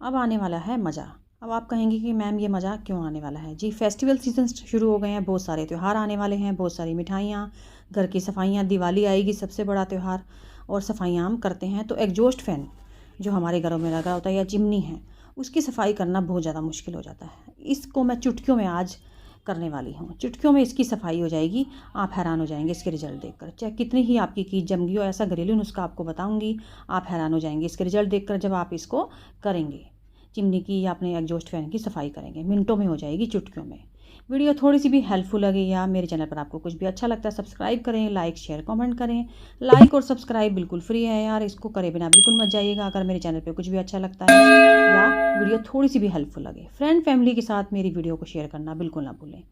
अब आने वाला है मज़ा। अब आप कहेंगे कि मैम ये मज़ा क्यों आने वाला है? जी, फेस्टिवल सीज़न शुरू हो गए हैं, बहुत सारे त्यौहार आने वाले हैं, बहुत सारी मिठाइयाँ, घर की सफाइयाँ, दिवाली आएगी सबसे बड़ा त्यौहार और सफाइयाँ हम करते हैं। तो एग्जॉस्ट फ़ैन जो हमारे घरों में लगा होता है या चिमनी है, उसकी सफाई करना बहुत ज़्यादा मुश्किल हो जाता है। इसको मैं चुटकियों में आज करने वाली हूँ। चुटकियों में इसकी सफाई हो जाएगी, आप हैरान हो जाएंगे इसके रिजल्ट देखकर। चाहे कितनी ही आपकी कीच जम गई हो, ऐसा घरेलू नुस्खा आपको बताऊँगी, आप हैरान हो जाएंगे इसके रिजल्ट देखकर जब आप इसको करेंगे। चिमनी की या अपने एग्जॉस्ट फैन की सफाई करेंगे, मिनटों में हो जाएगी, चुटकियों में। वीडियो थोड़ी सी भी हेल्पफुल लगे या मेरे चैनल पर आपको कुछ भी अच्छा लगता है, सब्सक्राइब करें, लाइक शेयर कमेंट करें। लाइक और सब्सक्राइब बिल्कुल फ्री है यार, इसको करे बिना बिल्कुल मत जाइएगा अगर मेरे चैनल पर कुछ भी अच्छा लगता है या वीडियो थोड़ी सी भी हेल्पफुल लगे। फ्रेंड फैमिली के साथ मेरी वीडियो को शेयर करना बिल्कुल ना भूलें।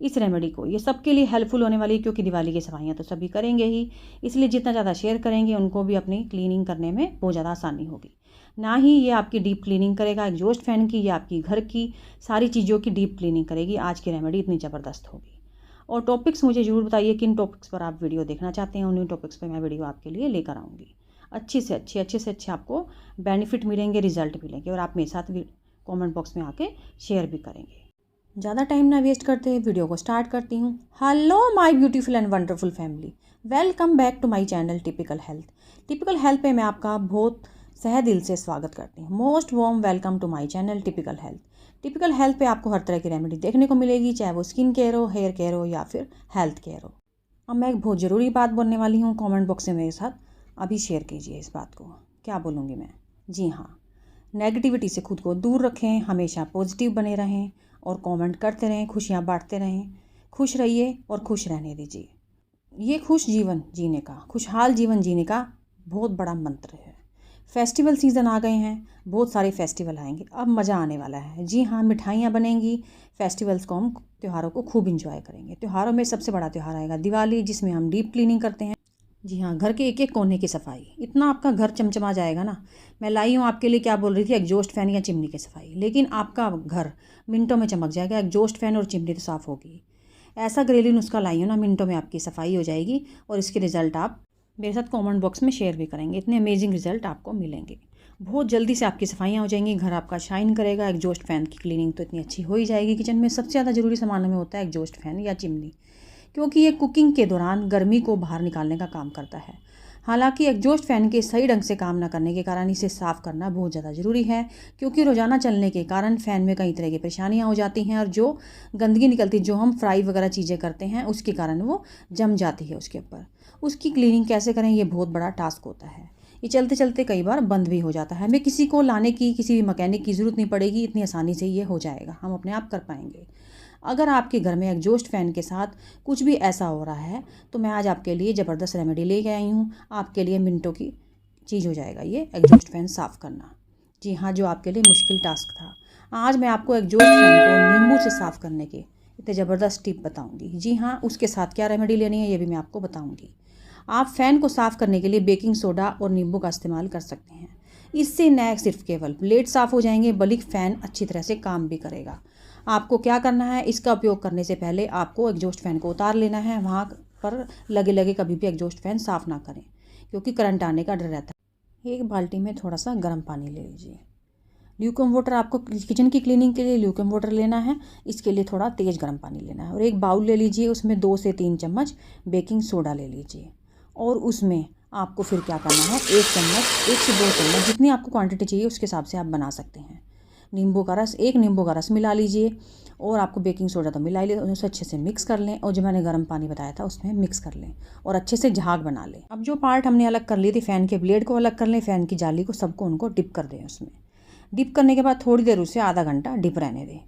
इस रेमेडी को ये सबके लिए हेल्पफुल होने वाली है, क्योंकि दिवाली की सफाइयाँ तो सभी करेंगे ही, इसलिए जितना ज़्यादा शेयर करेंगे उनको भी अपनी क्लीनिंग करने में बहुत ज़्यादा आसानी होगी। ना ही ये आपकी डीप क्लीनिंग करेगा एग्जॉस्ट फैन की, या आपकी घर की सारी चीज़ों की डीप क्लीनिंग करेगी। आज की रेमेडी इतनी ज़बरदस्त होगी। और टॉपिक्स मुझे ज़रूर बताइए किन टॉपिक्स पर आप वीडियो देखना चाहते हैं, उन्हीं टॉपिक्स पर मैं वीडियो आपके लिए लेकर आऊँगी। अच्छे से अच्छे आपको बेनिफिट मिलेंगे, रिजल्ट मिलेंगे, और आप मेरे साथ कॉमेंट बॉक्स में आके शेयर भी करेंगे। ज़्यादा टाइम ना वेस्ट करते हुए वीडियो को स्टार्ट करती हूँ। Hello my beautiful and wonderful family, welcome back to my channel typical health. Typical health पे मैं आपका बहुत सह दिल से स्वागत करती हूँ। Most warm welcome to my channel typical health. Typical health पे आपको हर तरह की रेमेडी देखने को मिलेगी, चाहे वो स्किन केयर हो, हेयर केयर हो या फिर हेल्थ केयर हो। अब मैं एक बहुत ज़रूरी बात बोलने वाली हूँ, कॉमेंट बॉक्स में मेरे साथ अभी शेयर कीजिए इस बात को। क्या बोलूँगी मैं? जी हाँ, नेगेटिविटी से खुद को दूर रखें, हमेशा पॉजिटिव बने रहें और कमेंट करते रहें, खुशियाँ बांटते रहें। खुश रहिए और खुश रहने दीजिए। ये खुश जीवन जीने का, खुशहाल जीवन जीने का बहुत बड़ा मंत्र है। फेस्टिवल सीज़न आ गए हैं, बहुत सारे फेस्टिवल आएंगे, अब मज़ा आने वाला है। जी हाँ, मिठाइयाँ बनेंगी, फेस्टिवल्स को हम त्योहारों को खूब इंजॉय करेंगे। त्योहारों में सबसे बड़ा त्यौहार आएगा दिवाली, जिसमें हम डीप क्लीनिंग करते हैं। जी हाँ, घर के एक एक कोने की सफाई, इतना आपका घर चमचमा जाएगा ना। मैं लाई हूँ आपके लिए, क्या बोल रही थी, एग्जॉस्ट फैन या चिमनी की सफाई, लेकिन आपका घर मिनटों में चमक जाएगा। एग्जॉस्ट फैन और चिमनी तो साफ़ होगी। ऐसा घरेलू नुस्खा लाई हूँ ना, मिनटों में आपकी सफाई हो जाएगी और इसके रिज़ल्ट आप मेरे साथ कमेंट बॉक्स में शेयर भी करेंगे। इतने अमेजिंग रिजल्ट आपको मिलेंगे। बहुत जल्दी से आपकी सफाइयाँ हो जाएंगी, घर आपका शाइन करेगा। एग्जॉस्ट फैन की क्लीनिंग तो इतनी अच्छी हो ही जाएगी। किचन में सबसे ज़्यादा ज़रूरी सामानों में होता है एग्जॉस्ट फैन या चिमनी, क्योंकि ये कुकिंग के दौरान गर्मी को बाहर निकालने का काम करता है। हालांकि एग्जॉस्ट फैन के सही ढंग से काम न करने के कारण इसे साफ़ करना बहुत ज़्यादा ज़रूरी है, क्योंकि रोज़ाना चलने के कारण फ़ैन में कई तरह की परेशानियां हो जाती हैं, और जो गंदगी निकलती, जो हम फ्राई वगैरह चीज़ें करते हैं, उसके कारण वो जम जाती है उसके ऊपर। उसकी क्लीनिंग कैसे करें, ये बहुत बड़ा टास्क होता है। ये चलते चलते कई बार बंद भी हो जाता है। हमें किसी को लाने की, किसी भी मैकेनिक की ज़रूरत नहीं पड़ेगी, इतनी आसानी से ये हो जाएगा, हम अपने आप कर पाएंगे। अगर आपके घर में एग्जॉस्ट फैन के साथ कुछ भी ऐसा हो रहा है, तो मैं आज आपके लिए ज़बरदस्त रेमेडी लेके आई हूँ। आपके लिए मिनटों की चीज़ हो जाएगा ये एग्जॉस्ट फैन साफ़ करना। जी हाँ, जो आपके लिए मुश्किल टास्क था, आज मैं आपको एग्जॉस्ट फैन को नींबू से साफ़ करने के इतने ज़बरदस्त टिप बताऊँगी। जी हाँ, उसके साथ क्या रेमेडी लेनी है ये भी मैं आपको बताऊँगी। आप फ़ैन को साफ़ करने के लिए बेकिंग सोडा और नींबू का इस्तेमाल कर सकते हैं। इससे न सिर्फ केवल ब्लेड साफ़ हो जाएंगे, बल्कि फ़ैन अच्छी तरह से काम भी करेगा। आपको क्या करना है, इसका उपयोग करने से पहले आपको एग्जॉस्ट फैन को उतार लेना है। वहाँ पर लगे लगे कभी भी एग्जॉस्ट फैन साफ़ ना करें, क्योंकि करंट आने का डर रहता है। एक बाल्टी में थोड़ा सा गर्म पानी ले लीजिए। ल्यूकम वाटर, आपको किचन की क्लीनिंग के लिए ल्यूकम वाटर लेना है, इसके लिए थोड़ा तेज़ गर्म पानी लेना है। और एक बाउल ले लीजिए, उसमें 2 से 3 चम्मच बेकिंग सोडा ले लीजिए, और उसमें आपको फिर क्या करना है, 1 चम्मच, 1 से 2 चम्मच, जितनी आपको क्वांटिटी चाहिए उसके हिसाब से आप बना सकते हैं। नींबू का रस, 1 नींबू का रस मिला लीजिए, और आपको बेकिंग सोडा तो मिला ही लें, उसे अच्छे से मिक्स कर लें, और जो मैंने गर्म पानी बताया था उसमें मिक्स कर लें और अच्छे से झाग बना लें। अब जो पार्ट हमने अलग कर ली थी, फ़ैन के ब्लेड को अलग कर लें, फ़ैन की जाली को, सबको उनको डिप कर दें उसमें। डिप करने के बाद थोड़ी देर उसे आधा घंटा डिप रहने दें,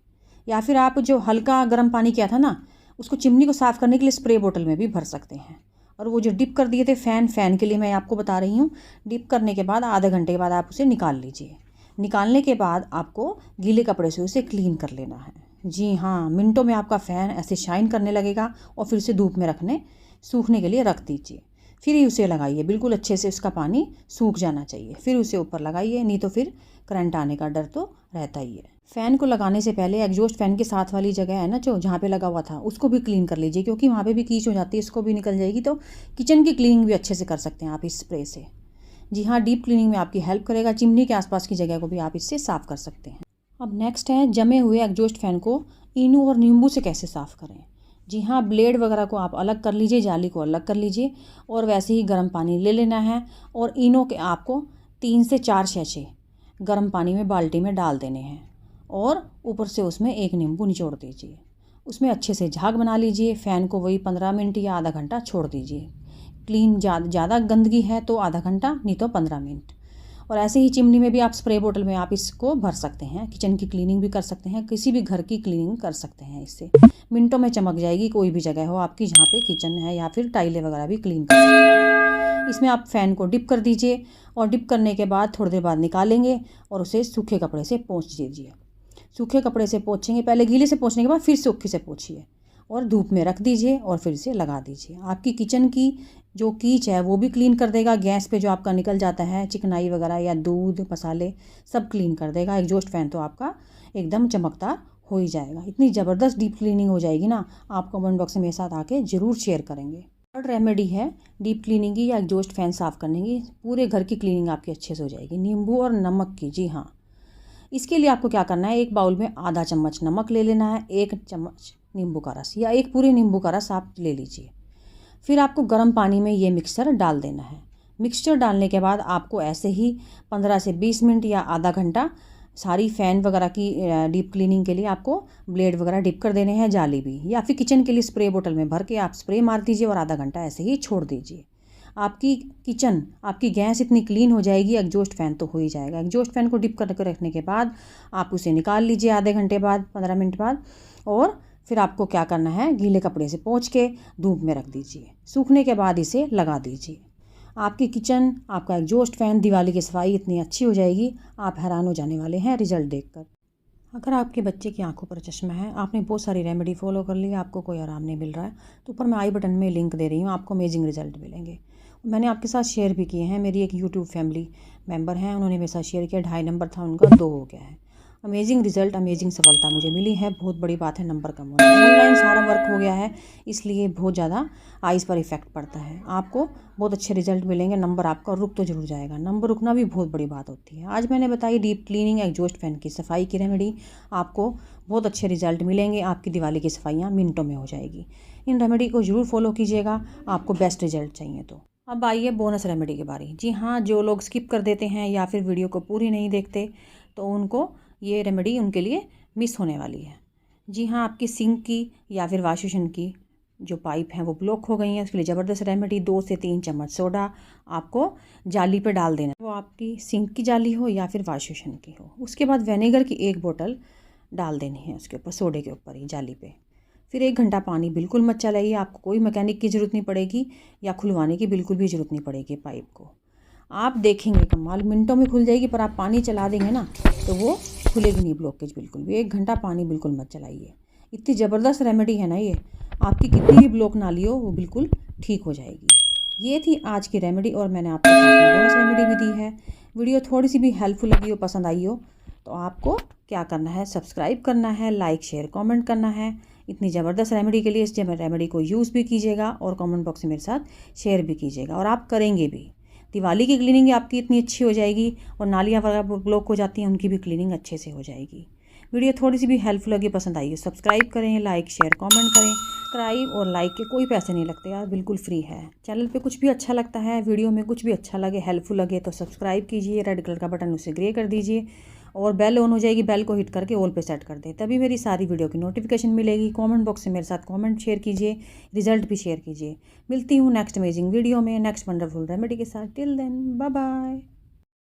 या फिर आप जो हल्का गर्म पानी किया था ना, उसको चिमनी को साफ़ करने के लिए स्प्रे बोतल में भी भर सकते हैं। और वो जो डिप कर दिए थे फ़ैन के लिए मैं आपको बता रही हूँ, डिप करने के बाद आधे घंटे के बाद आप उसे निकाल लीजिए। निकालने के बाद आपको गीले कपड़े से उसे क्लीन कर लेना है। जी हाँ, मिनटों में आपका फ़ैन ऐसे शाइन करने लगेगा, और फिर उसे धूप में सूखने के लिए रख दीजिए। फिर ही उसे लगाइए, बिल्कुल अच्छे से उसका पानी सूख जाना चाहिए, फिर उसे ऊपर लगाइए, नहीं तो फिर करंट आने का डर तो रहता ही है। फ़ैन को लगाने से पहले एग्जॉस्ट फैन के साथ वाली जगह है ना, जो जहाँ पे लगा हुआ था, उसको भी क्लीन कर लीजिए, क्योंकि वहाँ पे भी कीच हो जाती है, इसको भी निकल जाएगी, तो किचन की क्लीनिंग भी अच्छे से कर सकते हैं आप इस स्प्रे से। जी हाँ, डीप क्लीनिंग में आपकी हेल्प करेगा। चिमनी के आसपास की जगह को भी आप इससे साफ़ कर सकते हैं। अब नेक्स्ट है जमे हुए एग्जॉस्ट फैन को इनो और नींबू से कैसे साफ़ करें। जी हाँ, ब्लेड वगैरह को आप अलग कर लीजिए, जाली को अलग कर लीजिए और वैसे ही गर्म पानी ले लेना है और इनो के आपको 3 से 4 सैशे गर्म पानी में बाल्टी में डाल देने हैं और ऊपर से उसमें एक नींबू निचोड़ दीजिए। उसमें अच्छे से झाग बना लीजिए। फ़ैन को वही 15 मिनट या आधा घंटा छोड़ दीजिए। क्लीन ज़्यादा गंदगी है तो आधा घंटा, नहीं तो 15 मिनट। और ऐसे ही चिमनी में भी आप स्प्रे बोतल में आप इसको भर सकते हैं। किचन की क्लीनिंग भी कर सकते हैं, किसी भी घर की क्लीनिंग कर सकते हैं। इससे मिनटों में चमक जाएगी, कोई भी जगह हो आपकी जहाँ पे किचन है या फिर टाइलें वगैरह भी क्लीन कर सकते हैं। इसमें आप फ़ैन को डिप कर दीजिए और डिप करने के बाद थोड़ी देर बाद निकालेंगे और उसे सूखे कपड़े से पोंछ दीजिए। सूखे कपड़े से पोंछेंगे, पहले गीले से पोंछने के बाद फिर सूखे से पोंछिए और धूप में रख दीजिए और फिर इसे लगा दीजिए। आपकी किचन की जो कीच है वो भी क्लीन कर देगा। गैस पे जो आपका निकल जाता है चिकनाई वगैरह या दूध मसाले सब क्लीन कर देगा। एग्जॉस्ट फैन तो आपका एकदम चमकदार हो ही जाएगा। इतनी ज़बरदस्त डीप क्लीनिंग हो जाएगी ना, आप कमेंट बॉक्स में मेरे साथ आके ज़रूर शेयर करेंगे। थर्ड रेमेडी है डीप क्लीनिंग की या एग्जॉस्ट फैन साफ़ करने की। पूरे घर की क्लीनिंग आपकी अच्छे से हो जाएगी। नींबू और नमक की, जी हाँ, इसके लिए आपको क्या करना है, एक बाउल में आधा चम्मच नमक ले लेना है, 1 चम्मच नींबू का रस या एक पूरे नींबू का रस आप ले लीजिए। फिर आपको गर्म पानी में ये मिक्सचर डाल देना है। मिक्सचर डालने के बाद आपको ऐसे ही 15 से 20 मिनट या आधा घंटा सारी फ़ैन वगैरह की डीप क्लीनिंग के लिए आपको ब्लेड वगैरह डिप कर देने हैं, जाली भी, या फिर किचन के लिए स्प्रे बोतल में भर के आप स्प्रे मार दीजिए और आधा घंटा ऐसे ही छोड़ दीजिए। आपकी किचन, आपकी गैस इतनी क्लीन हो जाएगी। एग्जॉस्ट फैन तो हो ही जाएगा। एग्जॉस्ट फैन को डिप करके रखने के बाद आप उसे निकाल लीजिए आधे घंटे बाद, 15 मिनट बाद, और फिर आपको क्या करना है, गीले कपड़े से पोंछ के धूप में रख दीजिए। सूखने के बाद इसे लगा दीजिए। आपकी किचन, आपका एग्जॉस्ट फैन, दिवाली की सफाई इतनी अच्छी हो जाएगी, आप हैरान हो जाने वाले हैं रिजल्ट देखकर। अगर आपके बच्चे की आंखों पर चश्मा है, आपने बहुत सारी रेमेडी फॉलो कर ली, आपको कोई आराम नहीं मिल रहा है, तो ऊपर मैं आई बटन में लिंक दे रही हूँ, आपको अमेजिंग रिजल्ट मिलेंगे। मैंने आपके साथ शेयर भी किए हैं। मेरी एक यूट्यूब फैमिली मेंबर हैं, उन्होंने मेरे साथ शेयर किया। 2.5 नंबर था उनका, 2 हो गया है। अमेजिंग रिजल्ट, अमेजिंग सफलता मुझे मिली है। बहुत बड़ी बात है नंबर कम होना। ऑनलाइन सारा वर्क हो गया है, इसलिए बहुत ज़्यादा आइज़ पर इफेक्ट पड़ता है। आपको बहुत अच्छे रिजल्ट मिलेंगे। नंबर आपका रुक तो जरूर जाएगा, नंबर रुकना भी बहुत बड़ी बात होती है। आज मैंने बताई डीप क्लीनिंग एग्जॉस्ट फैन की सफाई की रेमेडी, आपको बहुत अच्छे रिजल्ट मिलेंगे। आपकी दिवाली की सफाइयाँ मिनटों में हो जाएगी। इन रेमेडी को ज़रूर फॉलो कीजिएगा, आपको बेस्ट रिजल्ट चाहिए तो। अब आइए बोनस रेमेडी के बारे। जी हाँ, जो लोग स्किप कर देते हैं या फिर वीडियो को पूरी नहीं देखते, तो उनको ये रेमेडी उनके लिए मिस होने वाली है। जी हाँ, आपकी सिंक की या फिर वॉश बेसिन की जो पाइप हैं वो ब्लॉक हो गई हैं, उसके लिए ज़बरदस्त रेमेडी, 2 से 3 चम्मच सोडा आपको जाली पे डाल देना, वो आपकी सिंक की जाली हो या फिर वॉश बेसिन की हो। उसके बाद विनेगर की 1 बोतल डाल देनी है उसके ऊपर, सोडे के ऊपर ही जाली पे। फिर 1 घंटा पानी बिल्कुल मत चलाइए। आपको कोई मैकेनिक की ज़रूरत नहीं पड़ेगी या खुलवाने की बिल्कुल भी ज़रूरत नहीं पड़ेगी पाइप को। आप देखेंगे कमाल, मिनटों में खुल जाएगी, पर आप पानी चला देंगे ना तो वो खुलेगी नहीं ब्लॉकेज बिल्कुल भी। 1 घंटा पानी बिल्कुल मत चलाइए। इतनी ज़बरदस्त रेमेडी है ना ये, आपकी कितनी भी ब्लॉक नाली हो वो बिल्कुल ठीक हो जाएगी। ये थी आज की रेमेडी और मैंने आपको बोनस रेमेडी भी दी है। वीडियो थोड़ी सी भी हेल्पफुल लगी हो, पसंद आई हो, तो आपको क्या करना है, सब्सक्राइब करना है, लाइक शेयर कमेंट करना है। इतनी ज़बरदस्त रेमेडी के लिए इस रेमेडी को यूज़ भी कीजिएगा और कमेंट बॉक्स में मेरे साथ शेयर भी कीजिएगा, और आप करेंगे भी। दिवाली की क्लीनिंग आपकी इतनी अच्छी हो जाएगी और नालियाँ वगैरह ब्लॉक हो जाती हैं, उनकी भी क्लीनिंग अच्छे से हो जाएगी। वीडियो थोड़ी सी भी हेल्पफुल लगी, पसंद आई हो, सब्सक्राइब करें, लाइक शेयर कमेंट करें। सब्सक्राइब और लाइक के कोई पैसे नहीं लगते यार, बिल्कुल फ्री है। चैनल पे कुछ भी अच्छा लगता है, वीडियो में कुछ भी अच्छा लगे, हेल्पफुल लगे, तो सब्सक्राइब कीजिए, रेड कलर का बटन उसे ग्रे कर दीजिए और बेल ऑन हो जाएगी, बेल को हिट करके ऑल पे सेट कर दें, तभी मेरी सारी वीडियो की नोटिफिकेशन मिलेगी। कमेंट बॉक्स से मेरे साथ कमेंट शेयर कीजिए, रिजल्ट भी शेयर कीजिए। मिलती हूँ नेक्स्ट अमेजिंग वीडियो में, नेक्स्ट वंडरफुल रेमेडी के साथ। Till then bye bye.